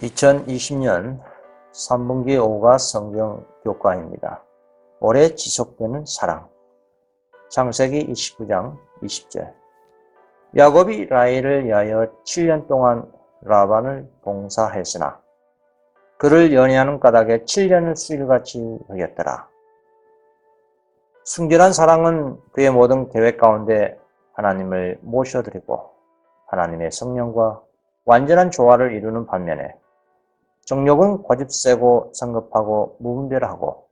2020년 3분기 5가 성경 교과입니다. 오래 지속되는 사랑. 창세기 29장 20절. 야곱이 라헬을 위하여 7년 동안 라반을 봉사했으나 그를 연애하는 까닭에 7년을 수일같이 여겼더라. 순결한 사랑은 그의 모든 계획 가운데 하나님을 모셔드리고 하나님의 성령과 완전한 조화를 이루는 반면에 정욕은 고집세고 성급하고 무분별하고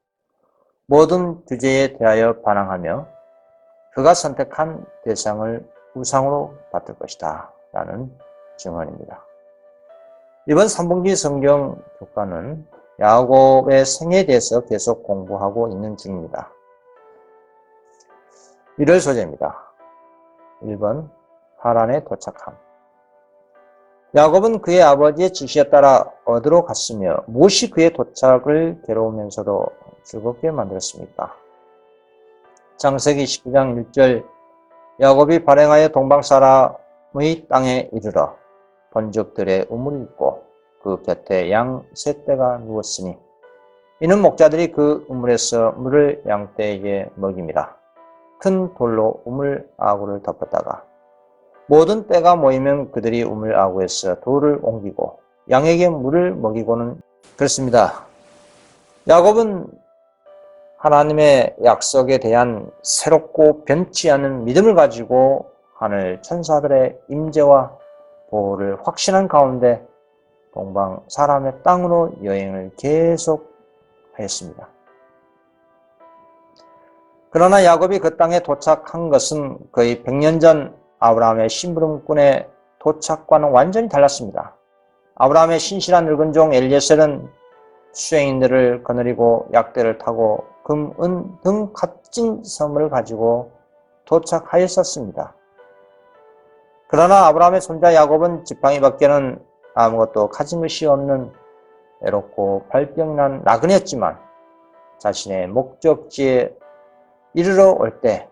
모든 규제에 대하여 반항하며 그가 선택한 대상을 우상으로 받을 것이다 라는 증언입니다. 이번 3분기 성경 교과는 야곱의 생애에 대해서 계속 공부하고 있는 중입니다. 1월 소재입니다. 1번 하란에 도착함. 야곱은 그의 아버지의 지시에 따라 어디로 갔으며 무엇이 그의 도착을 괴로우면서도 즐겁게 만들었습니까? 창세기 19장 1절. 야곱이 발행하여 동방사람의 땅에 이르러 본적들의 우물이 있고 그 곁에 양 세 떼가 누웠으니 이는 목자들이 그 우물에서 물을 양떼에게 먹임이라. 큰 돌로 우물 아구를 덮었다가 모든 떼가 모이면 그들이 우물 아구에서 돌을 옮기고 양에게 물을 먹이고는 그렇습니다. 야곱은 하나님의 약속에 대한 새롭고 변치 않는 믿음을 가지고 하늘 천사들의 임재와 보호를 확신한 가운데 동방 사람의 땅으로 여행을 계속하였습니다. 그러나 야곱이 그 땅에 도착한 것은 거의 100년 전 아브라함의 심부름꾼의 도착과는 완전히 달랐습니다. 아브라함의 신실한 늙은 종 엘ie셀은 수행인들을 거느리고 약대를 타고 금, 은 등 값진 선물을 가지고 도착하였었습니다. 그러나 아브라함의 손자 야곱은 지팡이 밖에는 아무것도 가진 것이 없는 외롭고 발병난 나그네였지만 자신의 목적지에 이르러 올 때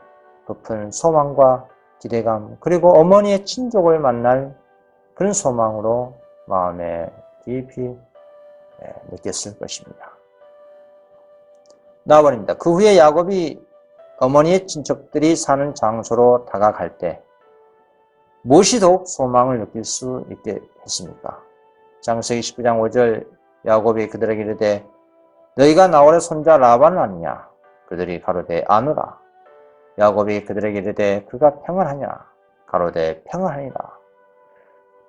깊은 소망과 기대감 그리고 어머니의 친족을 만날 그런 소망으로 마음에 깊이 느꼈을 것입니다. 나아버립니다. 그 후에 야곱이 어머니의 친척들이 사는 장소로 다가갈 때 무엇이 더욱 소망을 느낄 수 있게 했습니까? 창세기 19장 5절. 야곱이 그들에게 이르되 너희가 나홀의 손자 라반을 아느냐? 그들이 가로되 아노라. 야곱이 그들에게 이르되 그가 평안하냐? 가로되 평안하니라.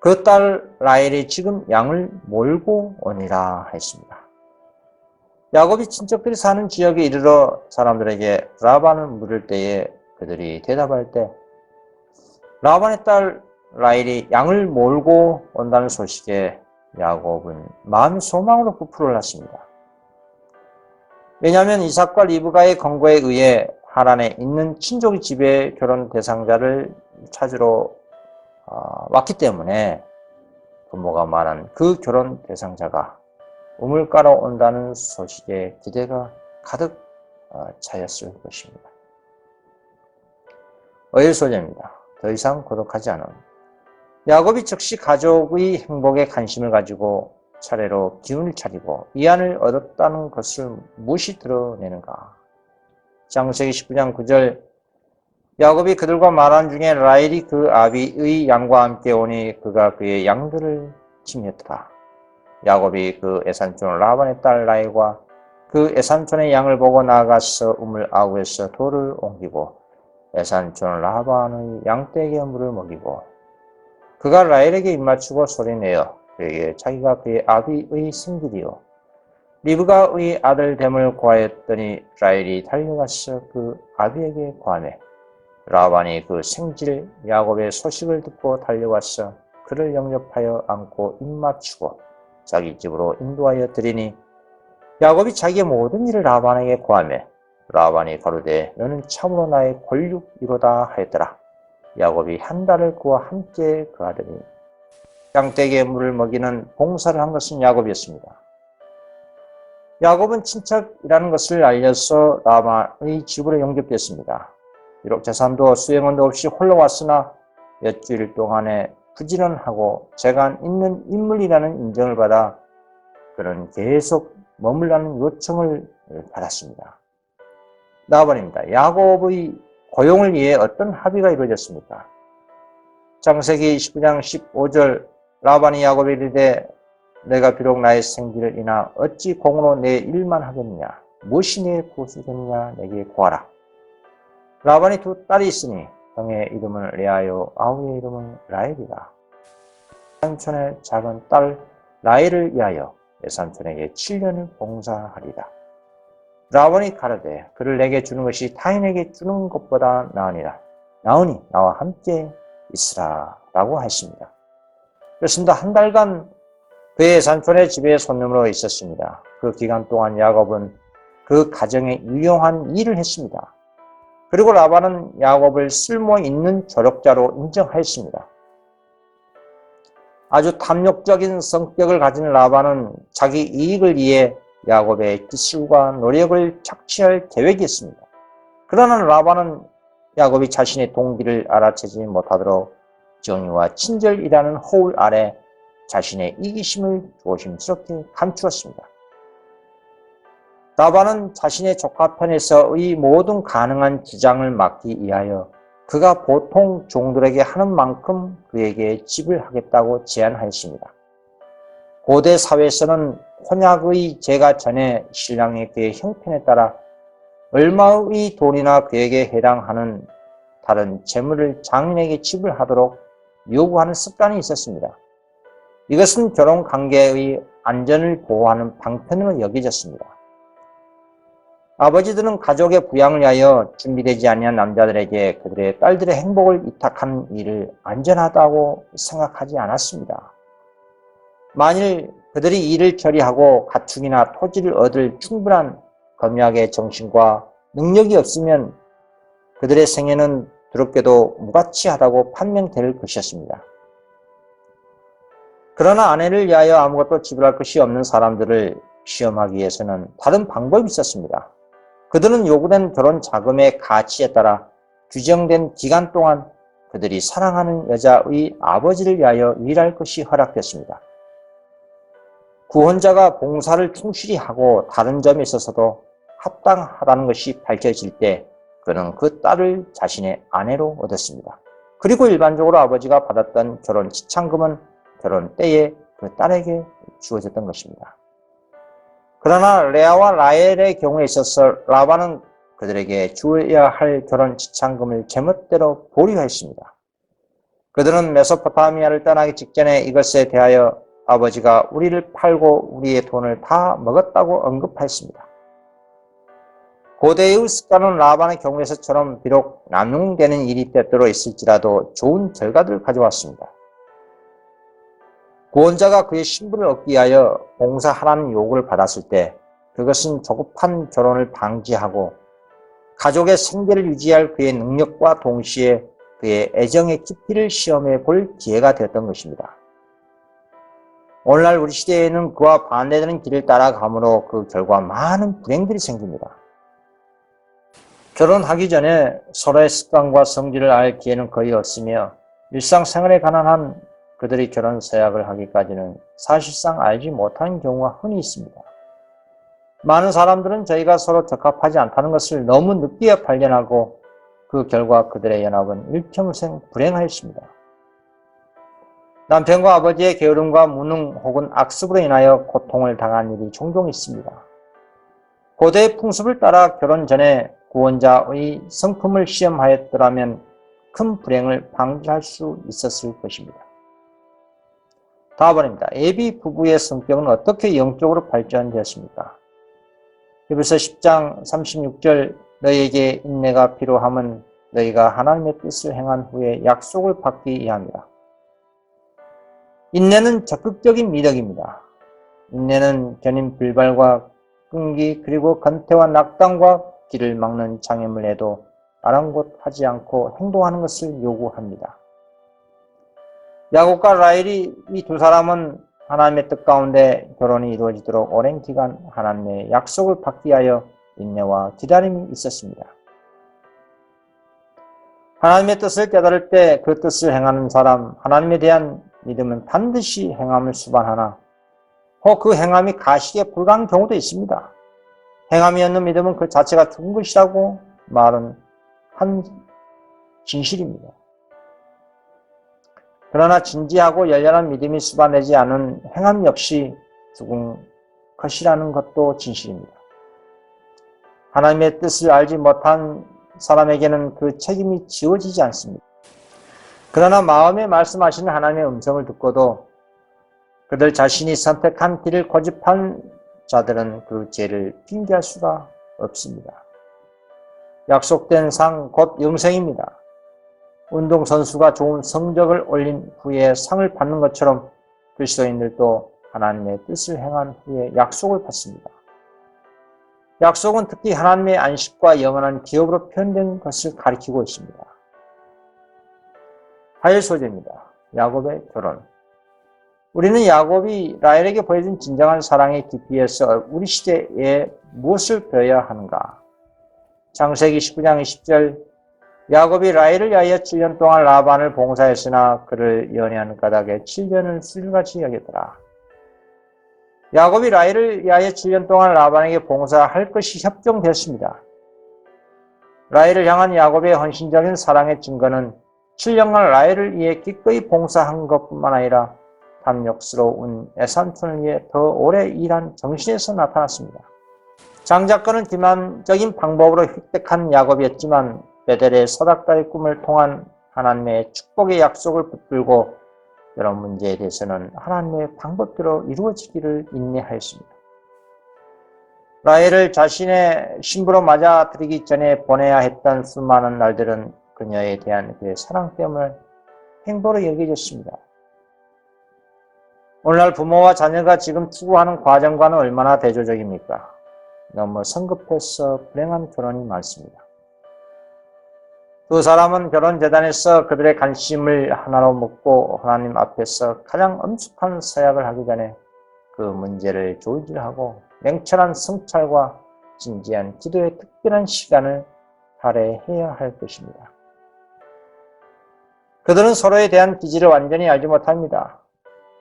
그 딸 라헬이 지금 양을 몰고 오니라 했습니다. 야곱이 친척들이 사는 지역에 이르러 사람들에게 라반을 물을 때에 그들이 대답할 때 라반의 딸 라헬이 양을 몰고 온다는 소식에 야곱은 마음의 소망으로 부풀어 났습니다. 왜냐하면 이삭과 리브가의 권고에 의해 하란에 있는 친족의 집에 결혼 대상자를 찾으러 왔기 때문에 부모가 말한 그 결혼 대상자가 우물가로 온다는 소식에 기대가 가득 차였을 것입니다. 어일 소재입니다. 더 이상 고독하지 않은. 야곱이 즉시 가족의 행복에 관심을 가지고 차례로 기운을 차리고 위안을 얻었다는 것을 무엇이 드러내는가? 창세기 19장 9절. 야곱이 그들과 말한 중에 라헬이 그 아비의 양과 함께 오니 그가 그의 양들을 침했더라. 야곱이 그 에산촌 라반의 딸 라헬과 그 에산촌의 양을 보고 나아가서 우물 아구에서 돌을 옮기고 에산촌 라반의 양떼에게 물을 먹이고 그가 라헬에게 입맞추고 소리내어 그에게 자기가 그의 아비의 생길이요 리브가의 아들 됨을 고하였더니 라헬이 달려가서 그 아비에게 고하매 라반이 그 생질 야곱의 소식을 듣고 달려와서 그를 영접하여 안고 입맞추고 자기 집으로 인도하여 드리니 야곱이 자기의 모든 일을 라반에게 고하매 라반이 가로되 너는 참으로 나의 권육이로다 하였더라. 야곱이 한 달을 그와 함께 그 아들이 양떼에게 물을 먹이는 봉사를 한 것은 야곱이었습니다. 야곱은 친척이라는 것을 알려서 라반의 집으로 영접됐습니다. 비록 재산도 수행원도 없이 홀로 왔으나 몇 주일 동안에 부지런하고 재간 있는 인물이라는 인정을 받아 그는 계속 머물라는 요청을 받았습니다. 나아버립니다. 야곱의 고용을 위해 어떤 합의가 이루어졌습니까? 창세기 19장 15절 라반이 야곱에게 이르되 내가 비록 나의 생기를 인하 어찌 공으로 내 일만 하겠느냐? 무엇이 내 구속이냐? 내게 구하라. 라반이 두 딸이 있으니 형의 이름은 레아요 아우의 이름은 라헬이라. 삼촌의 작은 딸 라헬을 위하여 내 삼촌에게 7년을 봉사하리라. 라반이 가로되 그를 내게 주는 것이 타인에게 주는 것보다 나으니 나와 함께 있으라 라고 하십니다. 그렇습니다. 한 달간 그의 삼촌의 집에 손님으로 있었습니다. 그 기간 동안 야곱은 그 가정에 유용한 일을 했습니다. 그리고 라반은 야곱을 쓸모 있는 조력자로 인정하였습니다. 아주 탐욕적인 성격을 가진 라반은 자기 이익을 위해 야곱의 기술과 노력을 착취할 계획이 있습니다. 그러나 라반은 야곱이 자신의 동기를 알아채지 못하도록 정의와 친절이라는 허울 아래 자신의 이기심을 조심스럽게 감추었습니다. 라반은 자신의 조카 편에서의 모든 가능한 주장을 막기 위하여 그가 보통 종들에게 하는 만큼 그에게 집을 하겠다고 제안하였습니다. 고대 사회에서는 혼약의 제가 전에 신랑이 그의 형편에 따라 얼마의 돈이나 그에게 해당하는 다른 재물을 장인에게 지불하도록 요구하는 습관이 있었습니다. 이것은 결혼관계의 안전을 보호하는 방편으로 여겨졌습니다. 아버지들은 가족의 부양을 위하여 준비되지 아니한 남자들에게 그들의 딸들의 행복을 위탁하는 일을 안전하다고 생각하지 않았습니다. 만일 그들이 일을 처리하고 가축이나 토지를 얻을 충분한 검약의 정신과 능력이 없으면 그들의 생애는 두렵게도 무가치하다고 판명될 것이었습니다. 그러나 아내를 위하여 아무것도 지불할 것이 없는 사람들을 시험하기 위해서는 다른 방법이 있었습니다. 그들은 요구된 결혼 자금의 가치에 따라 규정된 기간 동안 그들이 사랑하는 여자의 아버지를 위하여 일할 것이 허락됐습니다. 구혼자가 봉사를 충실히 하고 다른 점에 있어서도 합당하다는 것이 밝혀질 때 그는 그 딸을 자신의 아내로 얻었습니다. 그리고 일반적으로 아버지가 받았던 결혼 지참금은 결혼 때에 그 딸에게 주어졌던 것입니다. 그러나 레아와 라헬의 경우에 있어서 라반은 그들에게 주어야 할 결혼 지참금을 제멋대로 보류했습니다. 그들은 메소포타미아를 떠나기 직전에 이것에 대하여 아버지가 우리를 팔고 우리의 돈을 다 먹었다고 언급했습니다. 고대의 습관은 라반의 경우에서처럼 비록 남용되는 일이 때때로 있을지라도 좋은 결과들을 가져왔습니다. 구원자가 그의 신분을 얻기 위하여 봉사하라는 요구를 받았을 때 그것은 조급한 결혼을 방지하고 가족의 생계를 유지할 그의 능력과 동시에 그의 애정의 깊이를 시험해 볼 기회가 되었던 것입니다. 오늘날 우리 시대에는 그와 반대되는 길을 따라가므로 그 결과 많은 불행들이 생깁니다. 결혼하기 전에 서로의 습관과 성질을 알 기회는 거의 없으며 일상생활에 관한 한 그들이 결혼 서약을 하기까지는 사실상 알지 못하는 경우가 흔히 있습니다. 많은 사람들은 저희가 서로 적합하지 않다는 것을 너무 늦게 발견하고 그 결과 그들의 연합은 일평생 불행하였습니다. 남편과 아버지의 게으름과 무능 혹은 악습으로 인하여 고통을 당한 일이 종종 있습니다. 고대의 풍습을 따라 결혼 전에 구원자의 성품을 시험하였더라면 큰 불행을 방지할 수 있었을 것입니다. 다음번입니다. 에비 부부의 성격은 어떻게 영적으로 발전되었습니까? 히브리서 10장 36절 너희에게 인내가 필요함은 너희가 하나님의 뜻을 행한 후에 약속을 받기 위함이라. 인내는 적극적인 미덕입니다. 인내는 견인 불발과 끈기 그리고 건태와 낙담과 길을 막는 장애물에도 아랑곳하지 않고 행동하는 것을 요구합니다. 야곱과 라헬이 이 두 사람은 하나님의 뜻 가운데 결혼이 이루어지도록 오랜 기간 하나님의 약속을 받기 위하여 인내와 기다림이 있었습니다. 하나님의 뜻을 깨달을 때 그 뜻을 행하는 사람, 하나님에 대한 믿음은 반드시 행함을 수반하나 혹 그 행함이 가시에 불과한 경우도 있습니다. 행함이 없는 믿음은 그 자체가 죽은 것이라고 말은 한 진실입니다. 그러나 진지하고 열렬한 믿음이 수반되지 않은 행함 역시 죽은 것이라는 것도 진실입니다. 하나님의 뜻을 알지 못한 사람에게는 그 책임이 지워지지 않습니다. 그러나 마음에 말씀하시는 하나님의 음성을 듣고도 그들 자신이 선택한 길을 고집한 자들은 그 죄를 핑계할 수가 없습니다. 약속된 상 곧 영생입니다. 운동선수가 좋은 성적을 올린 후에 상을 받는 것처럼 그리스도인들도 하나님의 뜻을 행한 후에 약속을 받습니다. 약속은 특히 하나님의 안식과 영원한 기업으로 표현된 것을 가리키고 있습니다. 하일 소재입니다. 야곱의 결혼. 우리는 야곱이 라헬에게 보여준 진정한 사랑의 깊이에서 우리 시대에 무엇을 배워야 하는가? 창세기 19장 20절 야곱이 라헬을 위하여 7년 동안 라반을 봉사했으나 그를 연애하는 까닭에 7년을 술같이 여겼더라. 야곱이 라헬을 위하여 7년 동안 라반에게 봉사할 것이 협정되었습니다. 라헬을 향한 야곱의 헌신적인 사랑의 증거는 7년간 라헬을 위해 기꺼이 봉사한 것뿐만 아니라 탐욕스러운 애삼촌을 위해 더 오래 일한 정신에서 나타났습니다. 장자권은 기만적인 방법으로 획득한 야곱이었지만 베델의 서닥다의 꿈을 통한 하나님의 축복의 약속을 붙들고 여러 문제에 대해서는 하나님의 방법대로 이루어지기를 인내하였습니다. 라헬을 자신의 신부로 맞아들이기 전에 보내야 했던 수많은 날들은 그녀에 대한 그의 사랑 때문에 행보로 여겨졌습니다. 오늘날 부모와 자녀가 지금 추구하는 과정과는 얼마나 대조적입니까? 너무 성급해서 불행한 결혼이 많습니다. 두 사람은 결혼재단에서 그들의 관심을 하나로 묶고 하나님 앞에서 가장 엄숙한 서약을 하기 전에 그 문제를 조율하고 냉철한 성찰과 진지한 기도의 특별한 시간을 할애해야 할 것입니다. 그들은 서로에 대한 기질을 완전히 알지 못합니다.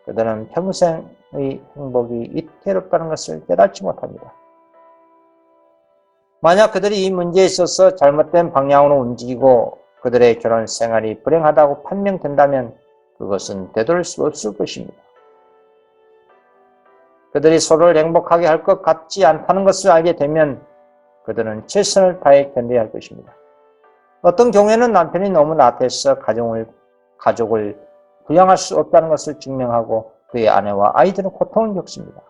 그들은 평생의 행복이 위태롭다는 것을 깨닫지 못합니다. 만약 그들이 이 문제에 있어서 잘못된 방향으로 움직이고 그들의 결혼 생활이 불행하다고 판명된다면 그것은 되돌릴 수 없을 것입니다. 그들이 서로를 행복하게 할 것 같지 않다는 것을 알게 되면 그들은 최선을 다해 견뎌야 할 것입니다. 어떤 경우에는 남편이 너무 나태해서 가족을 부양할 수 없다는 것을 증명하고 그의 아내와 아이들은 고통을 겪습니다.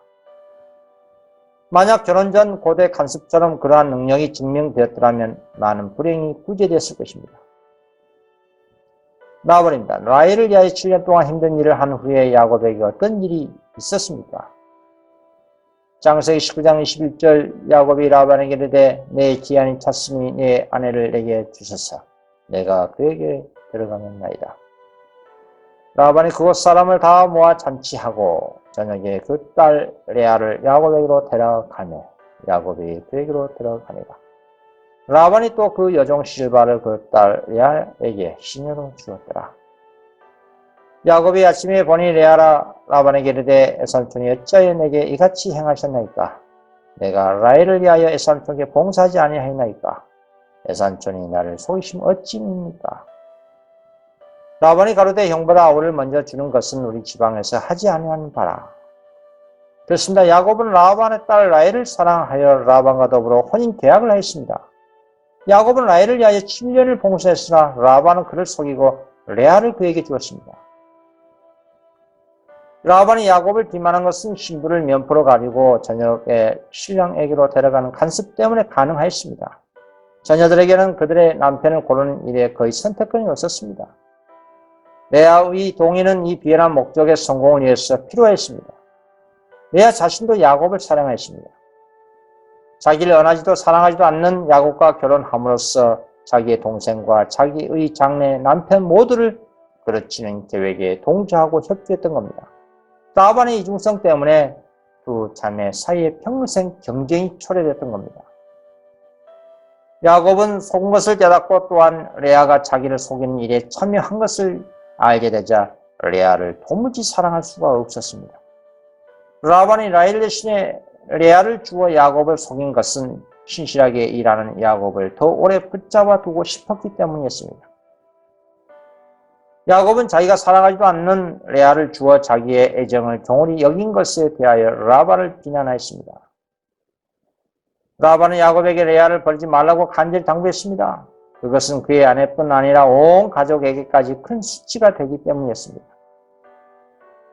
만약 결혼 전 고대 간섭처럼 그러한 능력이 증명되었더라면 많은 불행이 구제되었을 것입니다. 나와버립니다. 라헬을 위하여 7년 동안 힘든 일을 한 후에 야곱에게 어떤 일이 있었습니까? 창세기 19장 21절 야곱이 라반에게 이르되 내 기한이 찼으니 내 아내를 내게 주소서. 내가 그에게 데려가면 나이다. 라반이 그곳 사람을 다 모아 잔치하고 저녁에 그 딸 레아를 야곱에게로 데려가며 야곱이 그에게로 데려가니라. 라반이 또 그 여종 실바를 그 딸 레아에게 시녀로 주었더라. 야곱이 아침에 보니 레아라 라반에게 이르되 에삼촌이 어찌하여 내게 이같이 행하셨나이까? 내가 라헬을 위하여 에삼촌에게 봉사하지 아니하였나이까? 에삼촌이 나를 속이심 어찌입니까? 라반이 가로되 형보다 아우를 먼저 주는 것은 우리 지방에서 하지 아니하는 바라. 그렇습니다. 야곱은 라반의 딸 라헬을 사랑하여 라반과 더불어 혼인 계약을 하였습니다. 야곱은 라헬을 위하여 7년을 봉사했으나 라반은 그를 속이고 레아를 그에게 주었습니다. 라반이 야곱을 기만한 것은 신부를 면포로 가리고 저녁에 신랑에게로 데려가는 간섭 때문에 가능하였습니다. 자녀들에게는 그들의 남편을 고르는 일에 거의 선택권이 없었습니다. 레아의 동의는 이 비열한 목적의 성공을 위해서 필요했습니다. 레아 자신도 야곱을 사랑했습니다. 자기를 언하지도 사랑하지도 않는 야곱과 결혼함으로써 자기의 동생과 자기의 장래 남편 모두를 그르치는 계획에 동조하고 협조했던 겁니다. 라반의 이중성 때문에 두 자매 사이에 평생 경쟁이 초래됐던 겁니다. 야곱은 속은 것을 깨닫고 또한 레아가 자기를 속이는 일에 참여한 것을 알게 되자 레아를 도무지 사랑할 수가 없었습니다. 라반이 라헬 대신에 레아를 주어 야곱을 속인 것은 신실하게 일하는 야곱을 더 오래 붙잡아 두고 싶었기 때문이었습니다. 야곱은 자기가 사랑하지도 않는 레아를 주어 자기의 애정을 경홀히 여긴 것에 대하여 라반을 비난하였습니다. 라반은 야곱에게 레아를 버리지 말라고 간절히 당부했습니다. 그것은 그의 아내뿐 아니라 온 가족에게까지 큰 수치가 되기 때문이었습니다.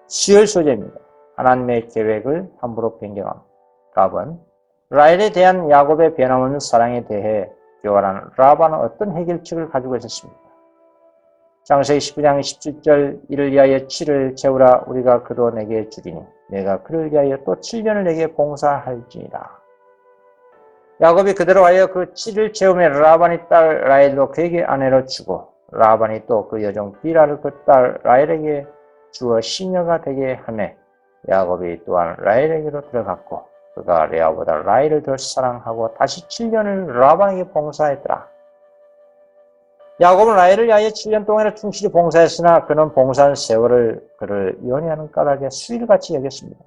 10월 소재입니다. 하나님의 계획을 함부로 변경함. 답은 라헬에 대한 야곱의 변함없는 사랑에 대해 교활한 라반은 어떤 해결책을 가지고 있었습니까? 창세기 19장 17절 이를 위하여 7을 채우라 우리가 그도 내게 주리니 내가 그를 위하여 또 7년을 내게 봉사할지니라. 야곱이 그대로 하여 그 7을 채우며 라반의 딸 라헬도 그에게 아내로 주고 라반이 또 그 여종 비라를 그 딸 라헬에게 주어 시녀가 되게 하매 야곱이 또한 라헬에게로 들어갔고 그가 레아보다 라헬을 더 사랑하고 다시 7년을 라반에게 봉사했더라. 야곱은 라헬을 위하여 7년 동안이나 충실히 봉사했으나 그는 봉사한 세월을 그를 연애하는 까닭에 수일같이 여겼습니다.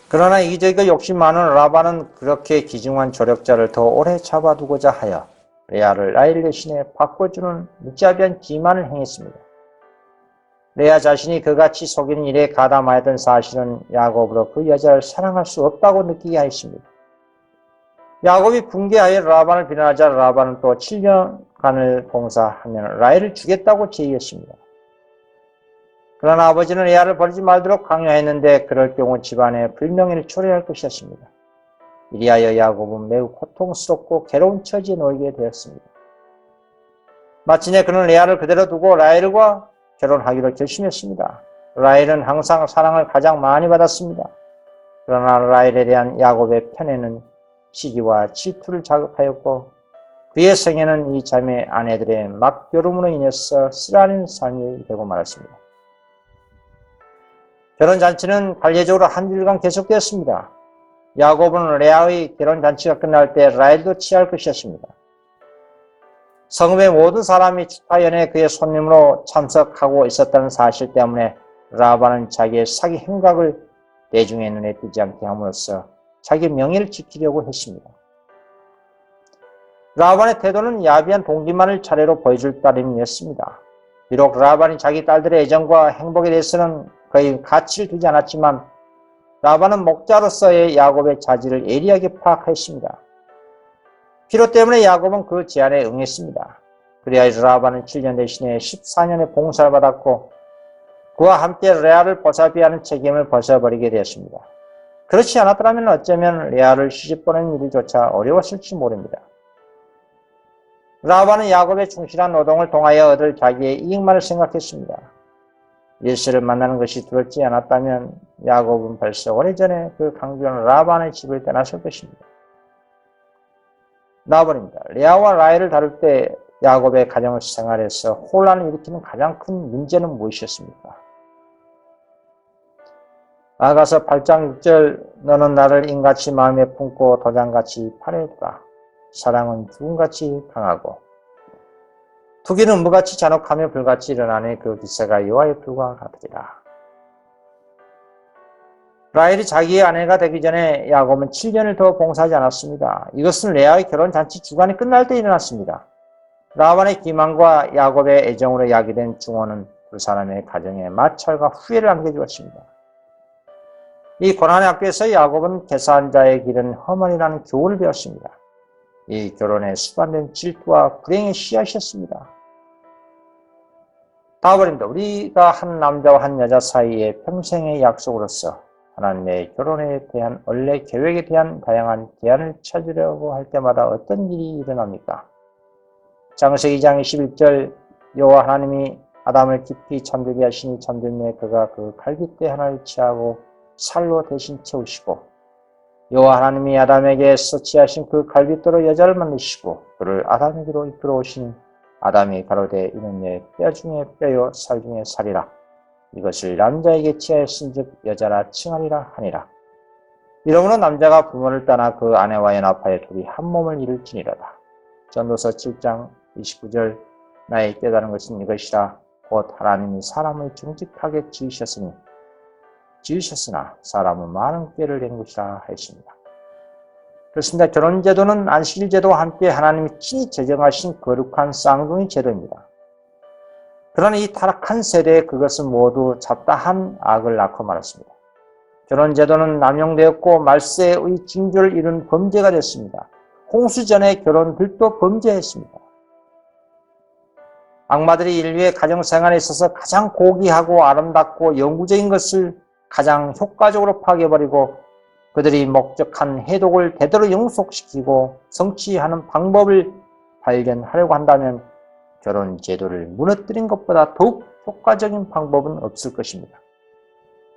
그러나 이기적이고 욕심 많은 라반은 그렇게 기증한 조력자를 더 오래 잡아두고자 하여 레아를 라헬 대신에 바꿔주는 무자비한 기만을 행했습니다. 레아 자신이 그같이 속이는 일에 가담하였던 사실은 야곱으로 그 여자를 사랑할 수 없다고 느끼게 하였습니다. 야곱이 분개하여 라반을 비난하자 라반은 또 7년간을 봉사하면 라헬을 주겠다고 제의했습니다. 그러나 아버지는 레아를 버리지 말도록 강요했는데 그럴 경우 집안에 불명예를 초래할 것이었습니다. 이리하여 야곱은 매우 고통스럽고 괴로운 처지에 놓이게 되었습니다. 마침내 그는 레아를 그대로 두고 라헬과 결혼하기로 결심했습니다. 라헬은 항상 사랑을 가장 많이 받았습니다. 그러나 라헬에 대한 야곱의 편애는 시기와 질투를 자극하였고 그의 생애는 이 자매 아내들의 막교름으로 인해서 쓰라린 삶이 되고 말았습니다. 결혼잔치는 관례적으로 한 주일간 계속되었습니다. 야곱은 레아의 결혼잔치가 끝날 때 라헬도 취할 것이었습니다. 성읍의 모든 사람이 축하연에 그의 손님으로 참석하고 있었다는 사실 때문에 라반은 자기의 사기 행각을 대중의 눈에 띄지 않게 함으로써 자기 명예를 지키려고 했습니다. 라반의 태도는 야비한 동기만을 차례로 보여줄 따름이었습니다. 비록 라반이 자기 딸들의 애정과 행복에 대해서는 거의 가치를 두지 않았지만 라반은 목자로서의 야곱의 자질을 예리하게 파악했습니다. 필요 때문에 야곱은 그 제안에 응했습니다. 그리하여 라반은 7년 대신에 14년의 봉사를 받았고 그와 함께 레아를 보살펴야 하는 책임을 벗어버리게 되었습니다. 그렇지 않았더라면 어쩌면 레아를 시집보내는 일조차 어려웠을지 모릅니다. 라반은 야곱의 충실한 노동을 통하여 얻을 자기의 이익만을 생각했습니다. 예수를 만나는 것이 두렵지 않았다면 야곱은 벌써 오래전에 그 강조한 라반의 집을 떠났을 것입니다. 나버립니다. 레아와 라헬을 다룰 때 야곱의 가정 생활에서 혼란을 일으키는 가장 큰 문제는 무엇이었습니까? 아가서 8장 6절 너는 나를 인같이 마음에 품고 도장같이 팔에 두라. 사랑은 죽음같이 강하고 투기는 음부같이 잔혹하며 불같이 일어나니 그 기세가 여호와의 불과 같으리라. 라헬이 자기의 아내가 되기 전에 야곱은 7년을 더 봉사하지 않았습니다. 이것은 레아의 결혼잔치 주간이 끝날 때 일어났습니다. 라반의 기만과 야곱의 애정으로 야기된 증오는 두 사람의 가정에 마찰과 후회를 안겨주었습니다. 이 고난의 앞에서 야곱은 계산한 자의 길은 험한이라는 교훈을 배웠습니다. 이 결혼에 수반된 질투와 불행의 씨앗이었습니다. 다음번입니다. 우리가 한 남자와 한 여자 사이의 평생의 약속으로서 하나님의 결혼에 대한 원래 계획에 대한 다양한 대안을 찾으려고 할 때마다 어떤 일이 일어납니까? 창세기 2장 21절 여호와 하나님이 아담을 깊이 잠들게 하시니 잠들매 그가 그 갈빗대 하나를 취하고 살로 대신 채우시고 여호와 하나님이 아담에게서 취하신 그 갈빗대로 여자를 만드시고 그를 아담에게로 이끌어 오시니 아담이 가로되 이는 내 뼈 중에 뼈요 살 중에 살이라. 이것을 남자에게 취하였은즉 여자라 칭하리라 하니라. 이러므로 남자가 부모를 떠나 그 아내와 연합하여 둘이 한 몸을 이룰지니로다. 전도서 7장 29절 나의 깨달은 것은 이것이라 곧 하나님이 사람을 정직하게 지으셨으나 사람은 많은 꾀를 낸 것이라 하였습니다. 그렇습니다. 결혼제도는 안식일제도와 함께 하나님이 친히 제정하신 거룩한 쌍둥이 제도입니다. 그러나 이 타락한 세대에 그것은 모두 잡다한 악을 낳고 말았습니다. 결혼제도는 남용되었고 말세의 징조를 이룬 범죄가 됐습니다. 홍수 전의 결혼들도 범죄했습니다. 악마들이 인류의 가정생활에 있어서 가장 고귀하고 아름답고 영구적인 것을 가장 효과적으로 파괴해버리고 그들이 목적한 해독을 대대로 영속시키고 성취하는 방법을 발견하려고 한다면 결혼제도를 무너뜨린 것보다 더욱 효과적인 방법은 없을 것입니다.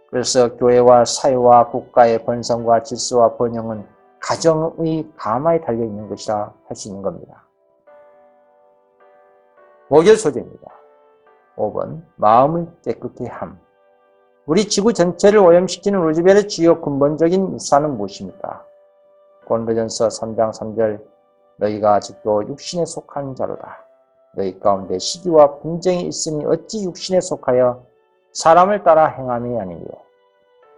그래서 교회와 사회와 국가의 번성과 질서와 번영은 가정의 가마에 달려있는 것이라 할 수 있는 겁니다. 목요일 소재입니다. 5번 마음을 깨끗게 함. 우리 지구 전체를 오염시키는 루즈벨의 주요 근본적인 일사는 무엇입니까? 고린도전서 3장 3절 너희가 아직도 육신에 속한 자로다. 너희 가운데 시기와 분쟁이 있으니 어찌 육신에 속하여 사람을 따라 행함이 아니요.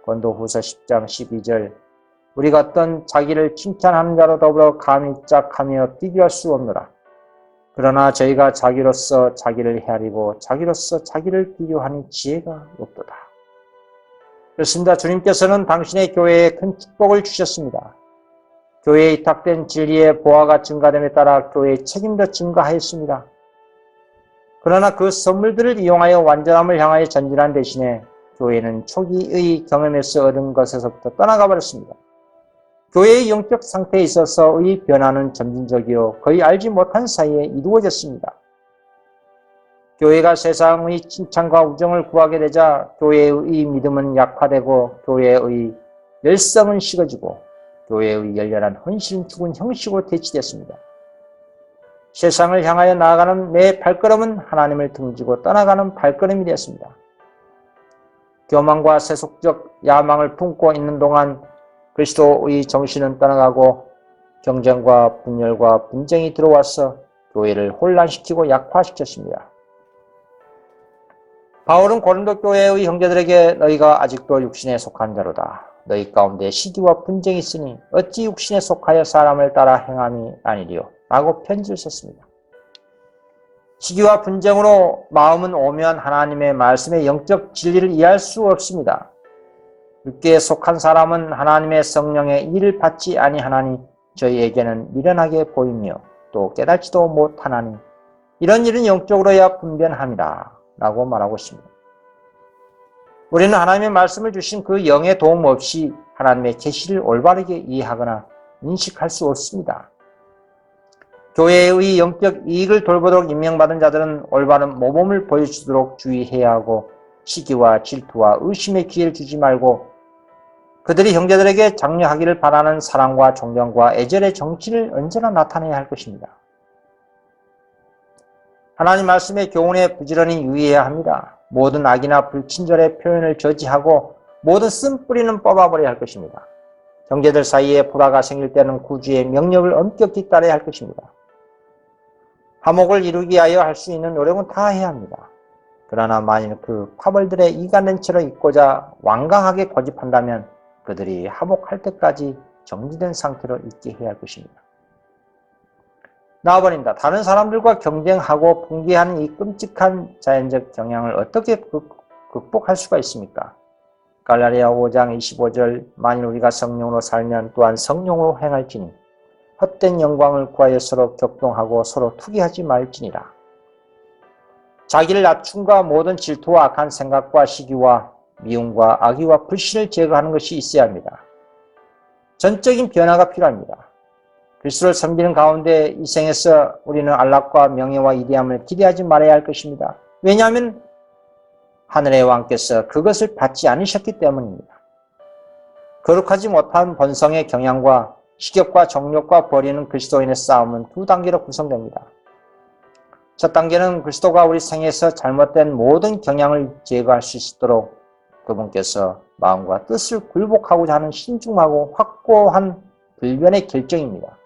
고린도후서 10장 12절 우리가 어떤 자기를 칭찬하는 자로 더불어 감히 짝하며 비교할 수 없노라. 그러나 저희가 자기로서 자기를 헤아리고 자기로서 자기를 비교하니 지혜가 없도다. 그렇습니다. 주님께서는 당신의 교회에 큰 축복을 주셨습니다. 교회에 위탁된 진리의 보화가 증가됨에 따라 교회의 책임도 증가하였습니다. 그러나 그 선물들을 이용하여 완전함을 향하여 전진한 대신에 교회는 초기의 경험에서 얻은 것에서부터 떠나가 버렸습니다. 교회의 영적 상태에 있어서의 변화는 점진적이요 거의 알지 못한 사이에 이루어졌습니다. 교회가 세상의 칭찬과 우정을 구하게 되자 교회의 믿음은 약화되고 교회의 열성은 식어지고 교회의 열렬한 헌신은 죽은 형식으로 대치됐습니다. 세상을 향하여 나아가는 내 발걸음은 하나님을 등지고 떠나가는 발걸음이 되었습니다. 교만과 세속적 야망을 품고 있는 동안 그리스도의 정신은 떠나가고 경쟁과 분열과 분쟁이 들어와서 교회를 혼란시키고 약화시켰습니다. 바울은 고린도 교회의 형제들에게 너희가 아직도 육신에 속한 자로다. 너희 가운데 시기와 분쟁이 있으니 어찌 육신에 속하여 사람을 따라 행함이 아니리요. 라고 편지를 썼습니다. 시기와 분쟁으로 마음은 오면 하나님의 말씀의 영적 진리를 이해할 수 없습니다. 육계에 속한 사람은 하나님의 성령의 일을 받지 아니하나니 저희에게는 미련하게 보이며 또 깨닫지도 못하나니 이런 일은 영적으로야 분변함이라 라고 말하고 있습니다. 우리는 하나님의 말씀을 주신 그 영의 도움 없이 하나님의 계시를 올바르게 이해하거나 인식할 수 없습니다. 교회의 영적 이익을 돌보도록 임명받은 자들은 올바른 모범을 보여주도록 주의해야 하고 시기와 질투와 의심의 기회를 주지 말고 그들이 형제들에게 장려하기를 바라는 사랑과 존경과 애절의 정신을 언제나 나타내야 할 것입니다. 하나님 말씀의 교훈에 부지런히 유의해야 합니다. 모든 악이나 불친절의 표현을 저지하고 모든 쓴뿌리는 뽑아버려야 할 것입니다. 형제들 사이에 불화가 생길 때는 구주의 명령을 엄격히 따라야 할 것입니다. 화목을 이루기 위하여 할 수 있는 노력은 다 해야 합니다. 그러나 만일 그 파벌들의 이간된 채로 있고자 완강하게 고집한다면 그들이 화목할 때까지 정지된 상태로 있게 해야 할 것입니다. 나와버립니다. 다른 사람들과 경쟁하고 분개하는 이 끔찍한 자연적 경향을 어떻게 극복할 수가 있습니까? 갈라디아 5장 25절 만일 우리가 성령으로 살면 또한 성령으로 행할지니 헛된 영광을 구하여 서로 격동하고 서로 투기하지 말지니라. 자기를 낮춤과 모든 질투와 악한 생각과 시기와 미움과 악의와 불신을 제거하는 것이 있어야 합니다. 전적인 변화가 필요합니다. 그리스도를 섬기는 가운데 이 생에서 우리는 안락과 명예와 위대함을 기대하지 말아야 할 것입니다. 왜냐하면 하늘의 왕께서 그것을 받지 않으셨기 때문입니다. 거룩하지 못한 본성의 경향과 식욕과 정욕과 버리는 그리스도인의 싸움은 두 단계로 구성됩니다. 첫 단계는 그리스도가 우리 생에서 잘못된 모든 경향을 제거할 수 있도록 그분께서 마음과 뜻을 굴복하고자 하는 신중하고 확고한 불변의 결정입니다.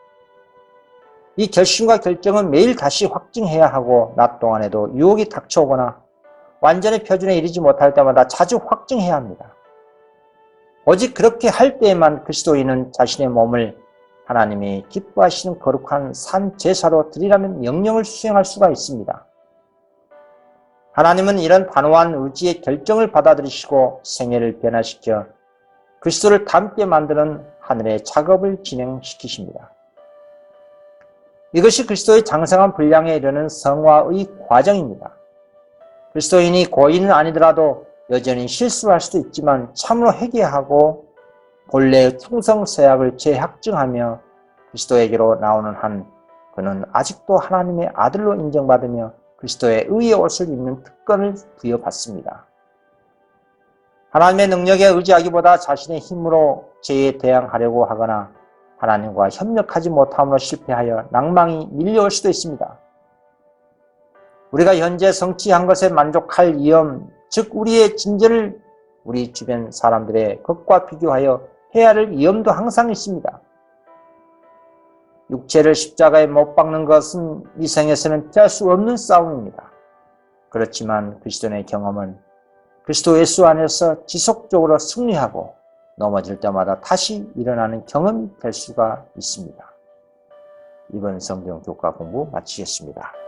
이 결심과 결정은 매일 다시 확증해야 하고 낮 동안에도 유혹이 닥쳐오거나 완전히 표준에 이르지 못할 때마다 자주 확증해야 합니다. 오직 그렇게 할 때에만 그리스도인은 자신의 몸을 하나님이 기뻐하시는 거룩한 산 제사로 드리라는 명령을 수행할 수가 있습니다. 하나님은 이런 단호한 의지의 결정을 받아들이시고 생애를 변화시켜 그리스도를 닮게 만드는 하늘의 작업을 진행시키십니다. 이것이 그리스도의 장성한 분량에 이르는 성화의 과정입니다. 그리스도인이 고인은 아니더라도 여전히 실수할 수도 있지만 참으로 회개하고 본래의 충성서약을 재확증하며 그리스도에게로 나오는 한 그는 아직도 하나님의 아들로 인정받으며 그리스도의 의의 옷을 입는 특권을 부여받습니다. 하나님의 능력에 의지하기보다 자신의 힘으로 죄에 대항하려고 하거나 하나님과 협력하지 못함으로 실패하여 낭망이 밀려올 수도 있습니다. 우리가 현재 성취한 것에 만족할 위험, 즉 우리의 진전을 우리 주변 사람들의 것과 비교하여 해야 할 위험도 항상 있습니다. 육체를 십자가에 못 박는 것은 이 생에서는 피할 수 없는 싸움입니다. 그렇지만 그리스도의 경험은 그리스도 예수 안에서 지속적으로 승리하고 넘어질 때마다 다시 일어나는 경험이 될 수가 있습니다. 이번 성경 교과 공부 마치겠습니다.